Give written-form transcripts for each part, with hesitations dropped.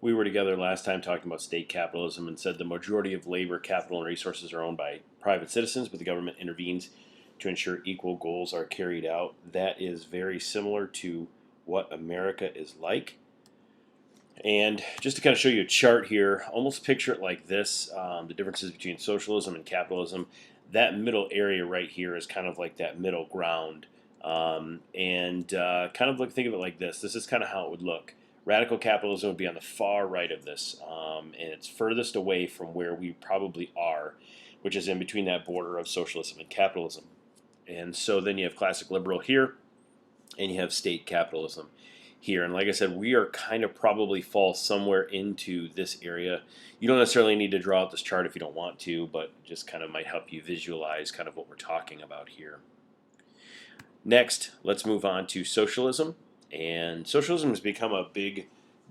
We were together last time talking about state capitalism and said the majority of labor, capital, and resources are owned by private citizens, but the government intervenes to ensure equal goals are carried out. That is very similar to what America is like. And just to kind of show you a chart here, almost picture it like this, the differences between socialism and capitalism. That middle area right here is kind of like that middle ground. Kind of think of it like this. This is kind of how it would look. Radical capitalism would be on the far right of this, and it's furthest away from where we probably are, which is in between that border of socialism and capitalism. And so then you have classic liberal here, and you have state capitalism here. And like I said, we are kind of probably fall somewhere into this area. You don't necessarily need to draw out this chart if you don't want to, but just kind of might help you visualize kind of what we're talking about here. Next, let's move on to socialism. And socialism has become a big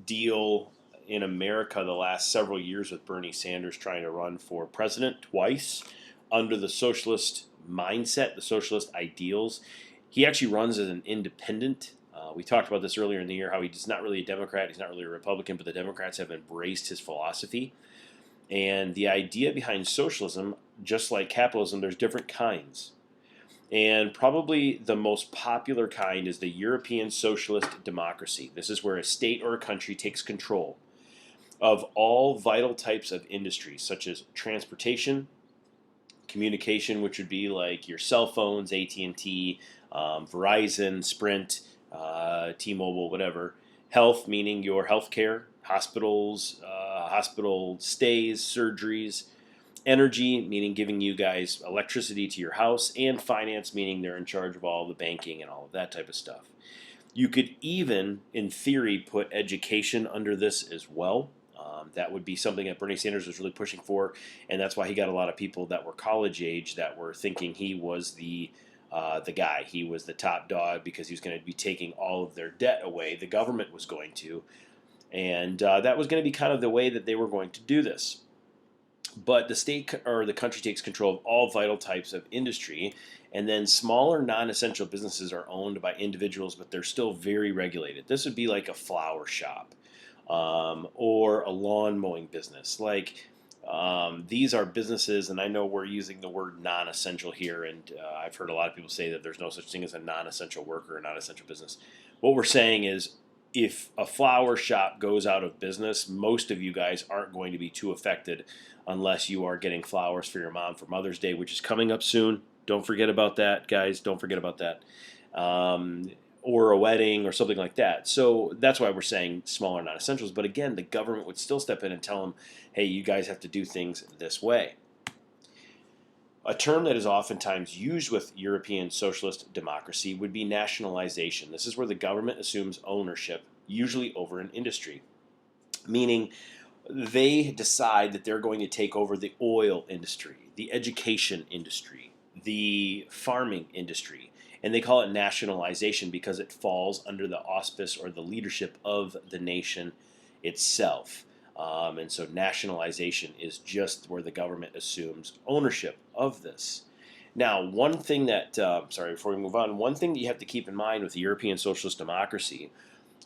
deal in America the last several years with Bernie Sanders trying to run for president twice under the socialist mindset, the socialist ideals. He actually runs as an independent. We talked about this earlier in the year, how he's not really a Democrat, he's not really a Republican, but the Democrats have embraced his philosophy. And the idea behind socialism, just like capitalism, there's different kinds. And probably the most popular kind is the European socialist democracy. This is where a state or a country takes control of all vital types of industries, such as transportation, communication, which would be like your cell phones, AT&T, Verizon, Sprint, T-Mobile, whatever. Health, meaning your health care, hospitals, hospital stays, surgeries. Energy, meaning giving you guys electricity to your house. And finance, meaning they're in charge of all the banking and all of that type of stuff. You could even, in theory, put education under this as well. That would be something that Bernie Sanders was really pushing for, and that's why he got a lot of people that were college age that were thinking he was the guy. He was the top dog because he was going to be taking all of their debt away. The government was going to, and that was going to be kind of the way that they were going to do this. But the state or the country takes control of all vital types of industry, and then smaller non-essential businesses are owned by individuals, but they're still very regulated. This would be like a flower shop or a lawn mowing business. Like these are businesses, and I know we're using the word non-essential here, and I've heard a lot of people say that there's no such thing as a non-essential worker or non-essential business. What we're saying is, if a flower shop goes out of business, most of you guys aren't going to be too affected unless you are getting flowers for your mom for Mother's Day, which is coming up soon. Don't forget about that, guys. Don't forget about that. Or a wedding or something like that. So that's why we're saying smaller non-essentials. But again, the government would still step in and tell them, hey, you guys have to do things this way. A term that is oftentimes used with European socialist democracy would be nationalization. This is where the government assumes ownership, usually over an industry, meaning they decide that they're going to take over the oil industry, the education industry, the farming industry, and they call it nationalization because it falls under the auspice or the leadership of the nation itself. And so nationalization is just where the government assumes ownership of this. Now, one thing that, before we move on, one thing that you have to keep in mind with the European socialist democracy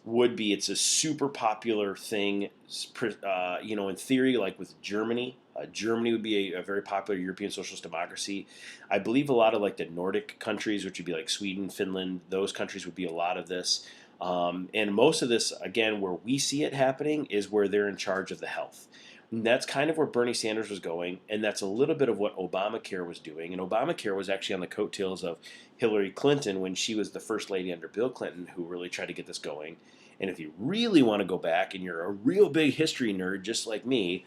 would be it's a super popular thing, in theory, like with Germany. Germany would be a very popular European socialist democracy. I believe a lot of like the Nordic countries, which would be like Sweden, Finland, those countries would be a lot of this. And most of this, again, where we see it happening is where they're in charge of the health. And that's kind of where Bernie Sanders was going, and that's a little bit of what Obamacare was doing. And Obamacare was actually on the coattails of Hillary Clinton when she was the first lady under Bill Clinton, who really tried to get this going. And if you really want to go back and you're a real big history nerd just like me,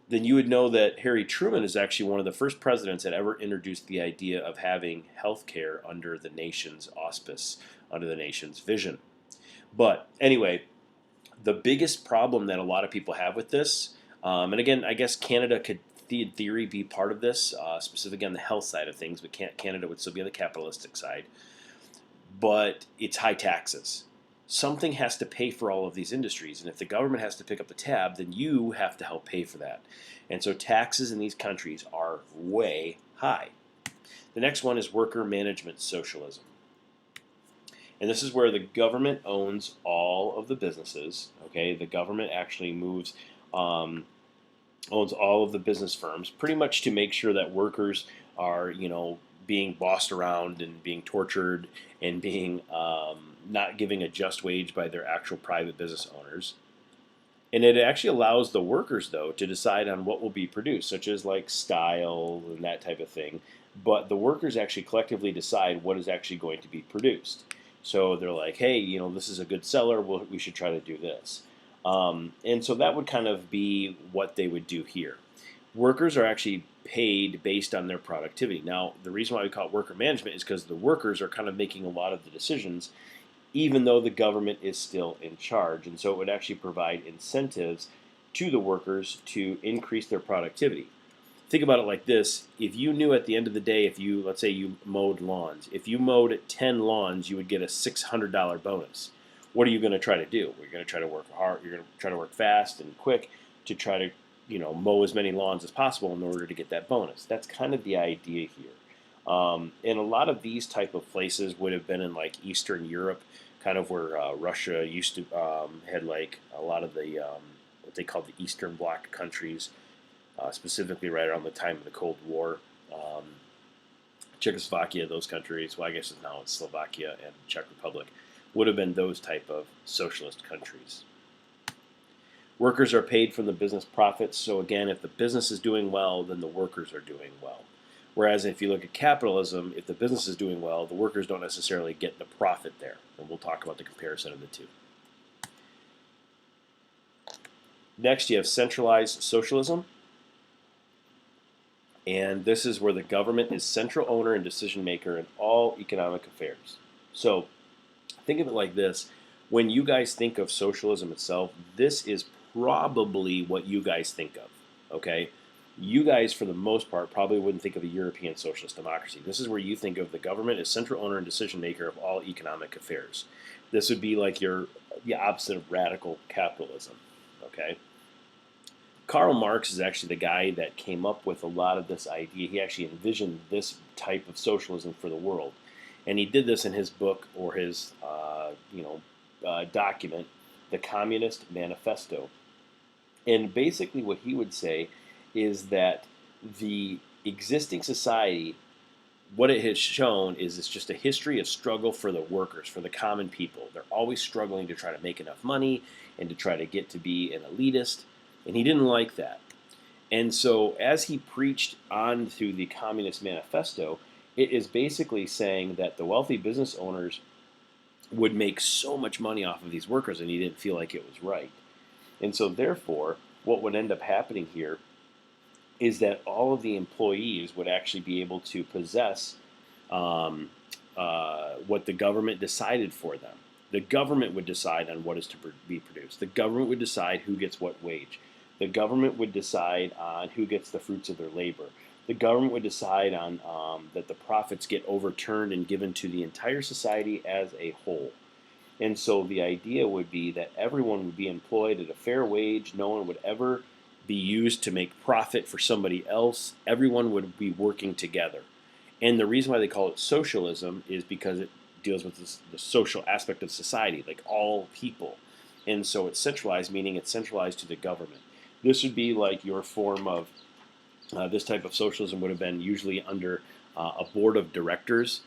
then you would know that Harry Truman is actually one of the first presidents that ever introduced the idea of having health care under the nation's auspice, under the nation's vision. But anyway, the biggest problem that a lot of people have with this, and again, I guess Canada could, in theory, be part of this, specifically on the health side of things, but Canada would still be on the capitalistic side. But it's high taxes. Something has to pay for all of these industries, and if the government has to pick up the tab, then you have to help pay for that. And so taxes in these countries are way high. The next one is worker management socialism. And this is where the government owns all of the businesses. Okay, the government actually um, owns all of the business firms, pretty much to make sure that workers are, being bossed around and being tortured and being not giving a just wage by their actual private business owners. And it actually allows the workers, though, to decide on what will be produced, such as like style and that type of thing. But the workers actually collectively decide what is actually going to be produced. So they're like, hey, this is a good seller. We should try to do this. And so that would kind of be what they would do here. Workers are actually paid based on their productivity. Now, the reason why we call it worker management is because the workers are kind of making a lot of the decisions, even though the government is still in charge. And so it would actually provide incentives to the workers to increase their productivity. Think about it like this. If you knew at the end of the day, let's say you mowed lawns, if you mowed 10 lawns, you would get a $600 bonus. What are you going to try to do? You're going to try to work hard. You're going to try to work fast and quick to try to, mow as many lawns as possible in order to get that bonus. That's kind of the idea here. And a lot of these type of places would have been in like Eastern Europe, kind of where Russia used to had like a lot of the what they called the Eastern Bloc countries, specifically right around the time of the Cold War. Czechoslovakia, those countries. Well, I guess now it's Slovakia and Czech Republic, would have been those type of socialist countries. Workers are paid from the business profits. So again, if the business is doing well, then the workers are doing well. Whereas if you look at capitalism, if the business is doing well, the workers don't necessarily get the profit there. And we'll talk about the comparison of the two. Next, you have centralized socialism. And this is where the government is central owner and decision maker in all economic affairs. So think of it like this. When you guys think of socialism itself, this is probably what you guys think of. Okay? You guys, for the most part, probably wouldn't think of a European socialist democracy. This is where you think of the government as central owner and decision maker of all economic affairs. This would be like the opposite of radical capitalism. Okay? Karl Marx is actually the guy that came up with a lot of this idea. He actually envisioned this type of socialism for the world. And he did this in his book or his document, The Communist Manifesto. And basically what he would say is that the existing society, what it has shown is it's just a history of struggle for the workers, for the common people. They're always struggling to try to make enough money and to try to get to be an elitist. And he didn't like that. And so as he preached on through the Communist Manifesto, it is basically saying that the wealthy business owners would make so much money off of these workers, and he didn't feel like it was right. And so therefore, what would end up happening here is that all of the employees would actually be able to possess what the government decided for them. The government would decide on what is to be produced. The government would decide who gets what wage. The government would decide on who gets the fruits of their labor. The government would decide on that the profits get overturned and given to the entire society as a whole. And so the idea would be that everyone would be employed at a fair wage. No one would ever be used to make profit for somebody else. Everyone would be working together. And the reason why they call it socialism is because it deals with the social aspect of society, like all people. And so it's centralized, meaning it's centralized to the government. This would be like your form of, this type of socialism would have been usually under a board of directors,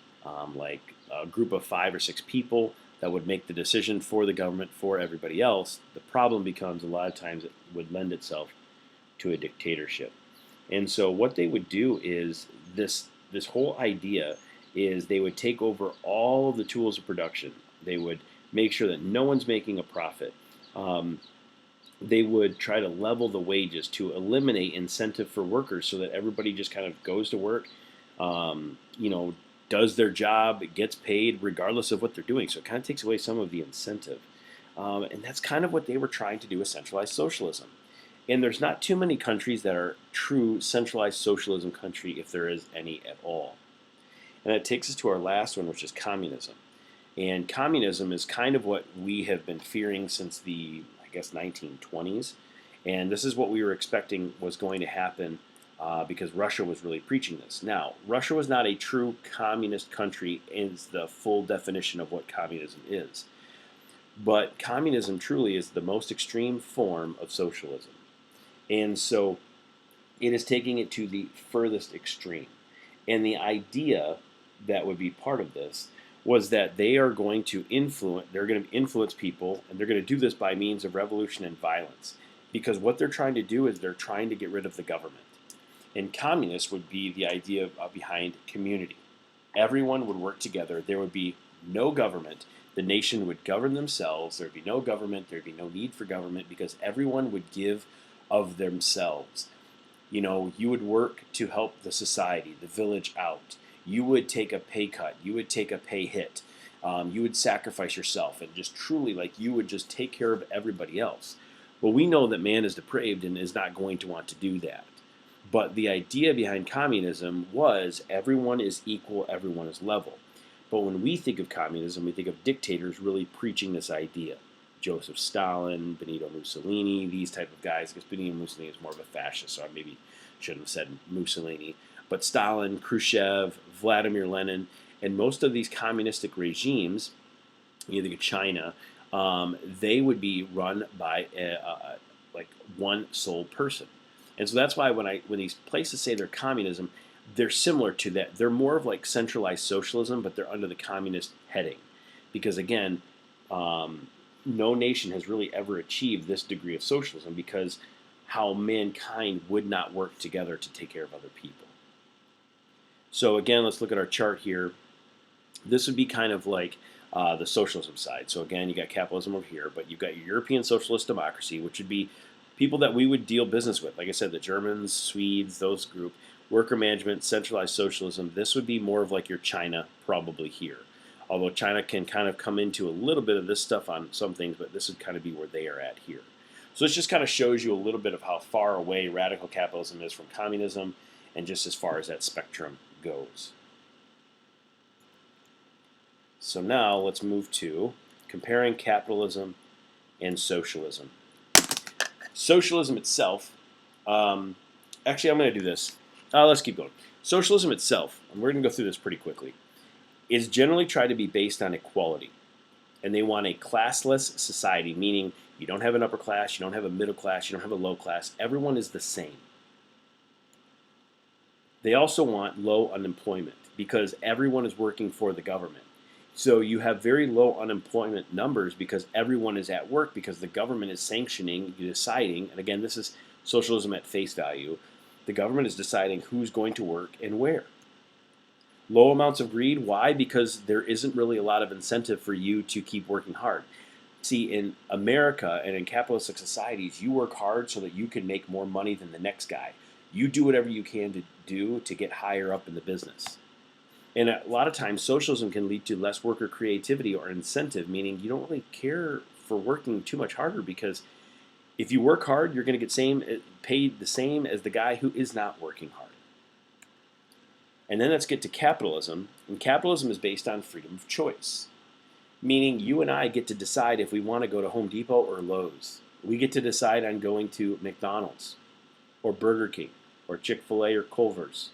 like a group of 5 or 6 people that would make the decision for the government for everybody else. The problem becomes a lot of times it would lend itself to a dictatorship. And so what they would do is this whole idea is they would take over all of the tools of production. They would make sure that no one's making a profit. They would try to level the wages to eliminate incentive for workers so that everybody just kind of goes to work, does their job, gets paid regardless of what they're doing. So it kind of takes away some of the incentive. And that's kind of what they were trying to do with centralized socialism. And there's not too many countries that are true centralized socialism country, if there is any at all. And that takes us to our last one, which is communism. And communism is kind of what we have been fearing since the, 1920s. And this is what we were expecting was going to happen because Russia was really preaching this. Now, Russia was not a true communist country in the full definition of what communism is. But communism truly is the most extreme form of socialism. And so it is taking it to the furthest extreme. And the idea that would be part of this was that they are going to influence people, and they're going to do this by means of revolution and violence. Because what they're trying to do is they're trying to get rid of the government. And communist would be the idea behind community. Everyone would work together. There would be no government. The nation would govern themselves. There would be no government. There would be no need for government because everyone would give of themselves. You know, you would work to help the society, the village out. You would take a pay cut. You would take a pay hit. You would sacrifice yourself and just truly, like, you would just take care of everybody else. Well, we know that man is depraved and is not going to want to do that. But the idea behind communism was everyone is equal, everyone is level. But when we think of communism, we think of dictators really preaching this idea. Joseph Stalin, Benito Mussolini, these type of guys, because Benito Mussolini is more of a fascist, so I maybe shouldn't have said Mussolini. But Stalin, Khrushchev, Vladimir Lenin, and most of these communistic regimes, you think of China, they would be run by like one sole person. And so that's why when these places say they're communism, they're similar to that. They're more of like centralized socialism, but they're under the communist heading. Because again, no nation has really ever achieved this degree of socialism because how mankind would not work together to take care of other people. So again, let's look at our chart here. This would be kind of like the socialism side. So again, you got capitalism over here, but you've got your European socialist democracy, which would be people that we would deal business with. Like I said, the Germans, Swedes, those group. Worker management, centralized socialism. This would be more of like your China probably here. Although China can kind of come into a little bit of this stuff on some things, but this would kind of be where they are at here. So this just kind of shows you a little bit of how far away radical capitalism is from communism and just as far as that spectrum goes. So now let's move to comparing capitalism and socialism. Socialism itself, actually I'm going to do this. Let's keep going. Socialism itself, and we're going to go through this pretty quickly, is generally tried to be based on equality. And they want a classless society, meaning you don't have an upper class, you don't have a middle class, you don't have a low class. Everyone is the same. They also want low unemployment because everyone is working for the government. So you have very low unemployment numbers because everyone is at work because the government is sanctioning, deciding, and again, this is socialism at face value. The government is deciding who's going to work and where. Low amounts of greed. Why? Because there isn't really a lot of incentive for you to keep working hard. See, in America and in capitalistic societies, you work hard so that you can make more money than the next guy. You do whatever you can to do to get higher up in the business. And a lot of times, socialism can lead to less worker creativity or incentive, meaning you don't really care for working too much harder because if you work hard, you're going to get paid the same as the guy who is not working hard. And then let's get to capitalism. And capitalism is based on freedom of choice, meaning you and I get to decide if we want to go to Home Depot or Lowe's. We get to decide on going to McDonald's or Burger King or Chick-fil-A or Culver's.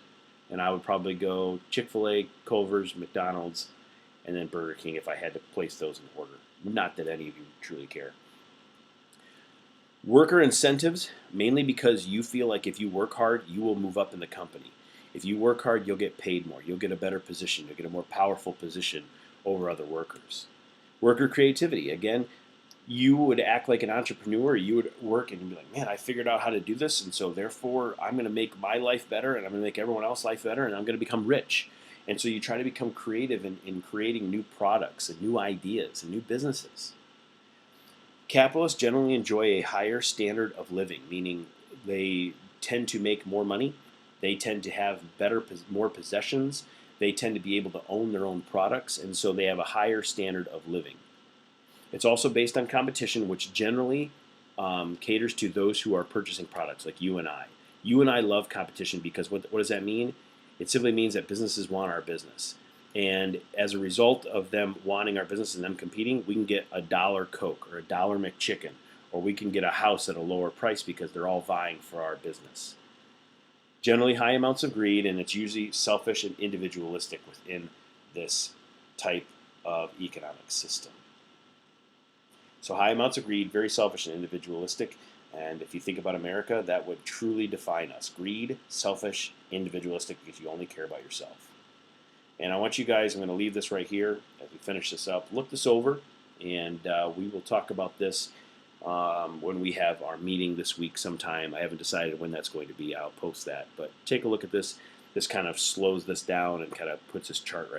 And I would probably go Chick-fil-A, Culver's, McDonald's, and then Burger King if I had to place those in order. Not that any of you truly care. Worker incentives, mainly because you feel like if you work hard, you will move up in the company. If you work hard, you'll get paid more. You'll get a better position. You'll get a more powerful position over other workers. Worker creativity, again, you would act like an entrepreneur. You would work and you'd be like, man, I figured out how to do this, and so therefore I'm going to make my life better, and I'm going to make everyone else's life better, and I'm going to become rich. And so you try to become creative in creating new products and new ideas and new businesses. Capitalists generally enjoy a higher standard of living, meaning they tend to make more money. They tend to have more possessions. They tend to be able to own their own products, and so they have a higher standard of living. It's also based on competition, which generally caters to those who are purchasing products, like you and I. You and I love competition because what does that mean? It simply means that businesses want our business. And as a result of them wanting our business and them competing, we can get $1 Coke or $1 McChicken, or we can get a house at a lower price because they're all vying for our business. Generally high amounts of greed, and it's usually selfish and individualistic within this type of economic system. So high amounts of greed, very selfish and individualistic. And if you think about America, that would truly define us. Greed, selfish, individualistic, because you only care about yourself. And I want you guys, I'm going to leave this right here as we finish this up. Look this over, and we will talk about this when we have our meeting this week sometime. I haven't decided when that's going to be. I'll post that. But take a look at this. This kind of slows this down and kind of puts this chart right